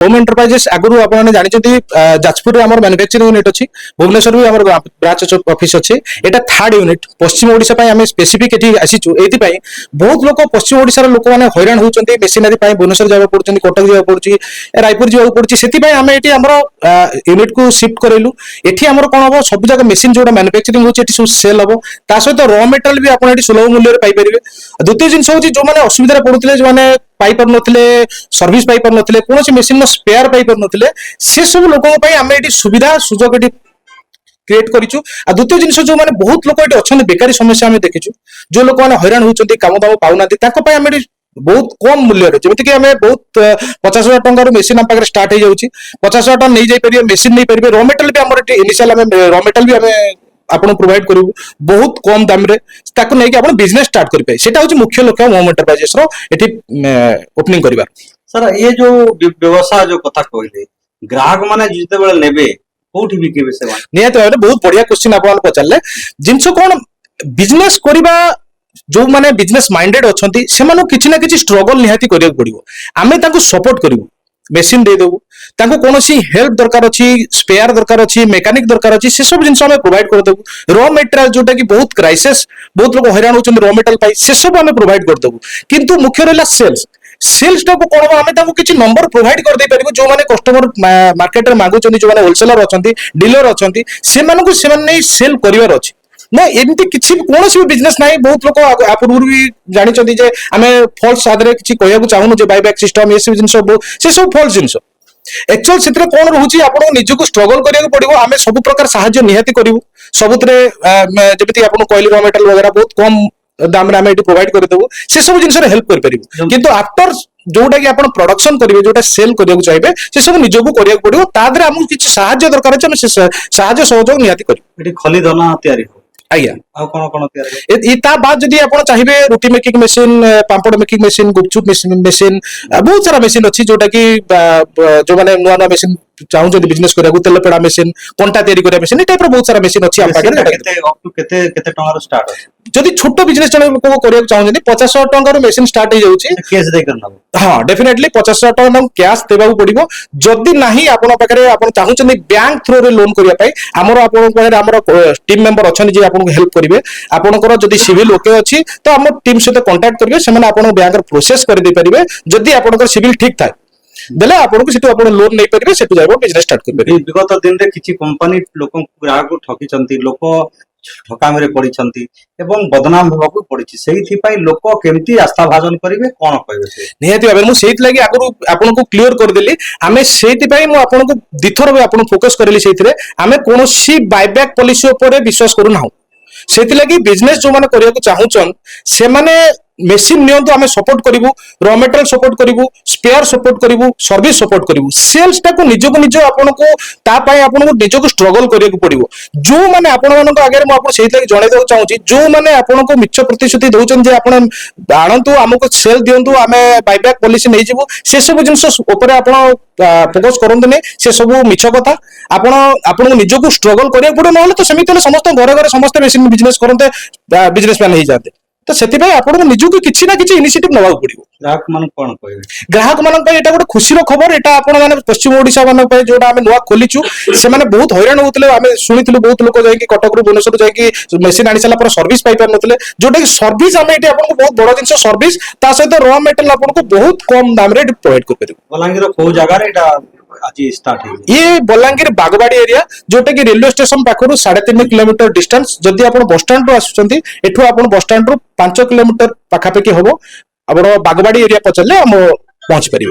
Home enterprises आगुरी आपने जानते जाजपुर में आम मैन्युफैक्चरिंग यूनिट अच्छी भुवनेश्वर भी आम ब्रांच ऑफिस अच्छे यहाँ थर्ड यूनिट पश्चिम ओडिशा आम स्पेसिफिक ये आसीचु ये बहुत लोग पश्चिम ओडिशार लोक मैंने हैरान होती मेसिनारी भुवनेश्वर जावा पड़ुं कटक जावा पड़ुची रायपुर जावा पड़ुची से आम ये आम यूनिट को शिफ्ट करेलु एटी आम कौन हम सब जगह मेसीन जो मैन्युफैक्चरिंग होती सब सेल हम ता सहित र मेटेरियल भी आप सुलभ मूल्य पाइपर द्वितीय जिन हूँ जो मैंने असुविधा पड़ुते जो मैंने पाइपर नथिले सर्विस पाइपर नथिले कौन मेसीन स्पेयर पाइपर नथिले से सब लोक आम ये सुविधा सुजोग ये क्रिएट करिछु आ द्वितीय जिन जो मैंने बहुत लोक ये अच्छा बेकारी समस्या आम देखीचु जो लोक मैंने हैरान होती काम दाम पाऊना आम बहुत कम मूल्य जमीक आम बहुत 50,000 टंकार मेसीन आम पाखे स्टार्ट हो जाऊँगी 50,000 टन नहीं जापर मेसीन नहीं पारे र मेटेरियल भी आम इनिशियल र मेटेरियल भी आम आपन प्रोवाइड करू बहुत कम दाम रे ताको नै कि आपन बिजनेस स्टार्ट करि पाए सेटा होची मुख्य लक्ष्य होम एंटरप्राइजेस रो एठी ओपनिंग करिवार। सर ये जो व्यवसाय जो कथा कहले ग्राहक माने जिते बेले नेबे कोठी बिकेबे से नियत भाबे बहुत बढ़िया क्वेश्चन आपन पचारले जिंसो कोन बिजनेस करिबा जो माने बिजनेस माइंडेड अछंती सेमानो किछि ना किछि स्ट्रगल निहाती करिया पड़िबो आमे ताको सपोर्ट करिवो मेसीन दे देबू ताको कोनोसी हेल्प दरकार अछि स्पेयर दरकार अछि मेकानिक दरकार अछि से सब जिंस हमें प्रोवाइड कर देबू रॉ मटेरियल जोटा कि बहुत क्राइसिस बहुत लोग हैरान होचन रॉ मटेरियल पाई से सब हमें प्रोवाइड कर देबू किंतु मुख्य रहला सेल्स टा को कोन हमें ताको किछि नंबर प्रोवाइड कर दे परिबो जो माने कस्टमर मार्केट रे मांगु चंदी जो माने होलसेलर अछंती डीलर अछंती से माने को से माने सेल करिवार अछि ना एमती किसी कौन भी बिजनेस ना बहुत लोग पूर्व भी जानी जे आम फल्स आदि किसी कहूँ चाहूँ जो बाइबैक सिस्टम ये सब जिन से सब फल्स जिन एक्चुअल से कौन रोचे आप निजक स्ट्रगल करा पड़ो आम सब प्रकार साहाय्य निहाती करूँ सबुत जमी आप कहली र मेटेरियल वगैरह बहुत कम दाम आम ये प्रोवाइड करदेबू से सब जिन हेल्प कर किंतु आफ्टर जोटा कि आप प्रोडक्शन करेंगे जोटा सेल करने चाहिए से सब निजक करा पड़ो तादे आमको किसी साहाय्य दरकार अच्छे साहाय्य सहयोग निहाती कर खली दना तैयारी आज्ञा कौन ता बाद जदि आप चाहिए रोटी मेकिंग मशीन पापड़ मेकिंग मशीन गुपचुप मशीन बहुत सारा मशीन अच्छी जोटा कि जो मैंने नुआ नुआ मशीन चाहूँ बिजनेस करा तेल पेड़ा मशीन कंटा तैयारी करा मशीन टाइप बहुत सारा मशीन अच्छी जदि छोट बिजनेस जन लोक करा चाहते 50,000 टंकार मेसीन स्टार्ट हो जाऊँगी हाँ डेफिनेटली 50,000 टका कैश देवाक पड़ो जदि ना आप चाहते बैंक थ्रो रे लोन करने आमर टीम मेंबर अच्छा जी आपको हेल्प करेंगे आपंकर जदि सिविल ओके अच्छी तो आम टीम सहित कंटाक्ट करेंगे से बैंक प्रोसेस कर दे पारे जदि आप सिविल ठीक था बेले आपको सेटू आप लोन नहीं पारे सेटू जाइबो बिजनेस स्टार्ट कर पारे। विगत दिन रे किछि कंपनी लोक ग्राहक को ठकिचंती लोक ठकामी रे पड़िचंती एवं बदनाम होबाकू पड़िछि सेहि पई लोक केमती आस्था भाजन करिवे कोन कहबे से निहाती भाबे मु सेहि लागि आगु आपनको क्लियर कर देली आमे सेहि पई मु आपनको दिथर भी आपन फोकस करली सेहि रे आमे कोनोसी बायबैक पॉलिसी ऊपर विश्वास करू ना सेहि लागि बिजनेस जो माने करिया को चाहूचन से माने मेसीन नियंतु आमे सपोर्ट करिवु रॉ मटेरियल सपोर्ट करिवु स्पेयर सपोर्ट करिवु सर्विस सपोर्ट करिवु सेल्स टा को निजो निज आपनको ता पई आपनको निजो को स्ट्रगल करिया को पड़िवो जो माने आपण मानको आगे मु आपन सेहि लागि जणै देउ चाहूची जो माने आपनको मिच्छ प्रतिश्रुति दउचन जे आपण आणंतु हमको सेल दियंतु आमे बायबैक पॉलिसी नै जिवु से सब जिंस ऊपर आपण फोकस करंतु नै से सब मिच्छ कथा आपण आपनको निजो को स्ट्रगल करिया पड़ो नहले तो समिति समस्त घर घर समस्त मेसीन बिजनेस करंते बिजनेसमैन हो जाते तो सेति आपको निजक किसी ना किसी इनिशिएटिव नवा पड़ो ग्राहक मान कौन कहे ग्राहक मान एटा गोटे खुशी खबर एटा आपण माने पश्चिम ओडिशा मान जोटा आमे नुआ खोलीचु से माने बहुत हैरान होतले आमे सुनिथिलु बहुत लोक जाई कि कटक रु भुवनेश्वर जाई कि मशीन आनी साला पर सर्विस पाइ पर नथले जोटा कि सर्विस आमे एटा आपन बहुत बड़ जिंस सर्विस ता सहित र मेटेरियल आपन बहुत कम दाम रे प्रोवाइड कर परिबो बलांगीर को जगह रे एटा आज स्टार्ट है ये बलांगीर बागवाड़ी एरिया जोटा कि रेलवे स्टेशन पाखरु 3.5 किलोमीटर डिस्टेंस जदि आप बस स्टैंड रु आसुचंती एठु आप बस स्टैंड रु 5 किलोमीटर पाखापाखि हम बागवाड़ी एरिया पचले हम पहुंच पारे।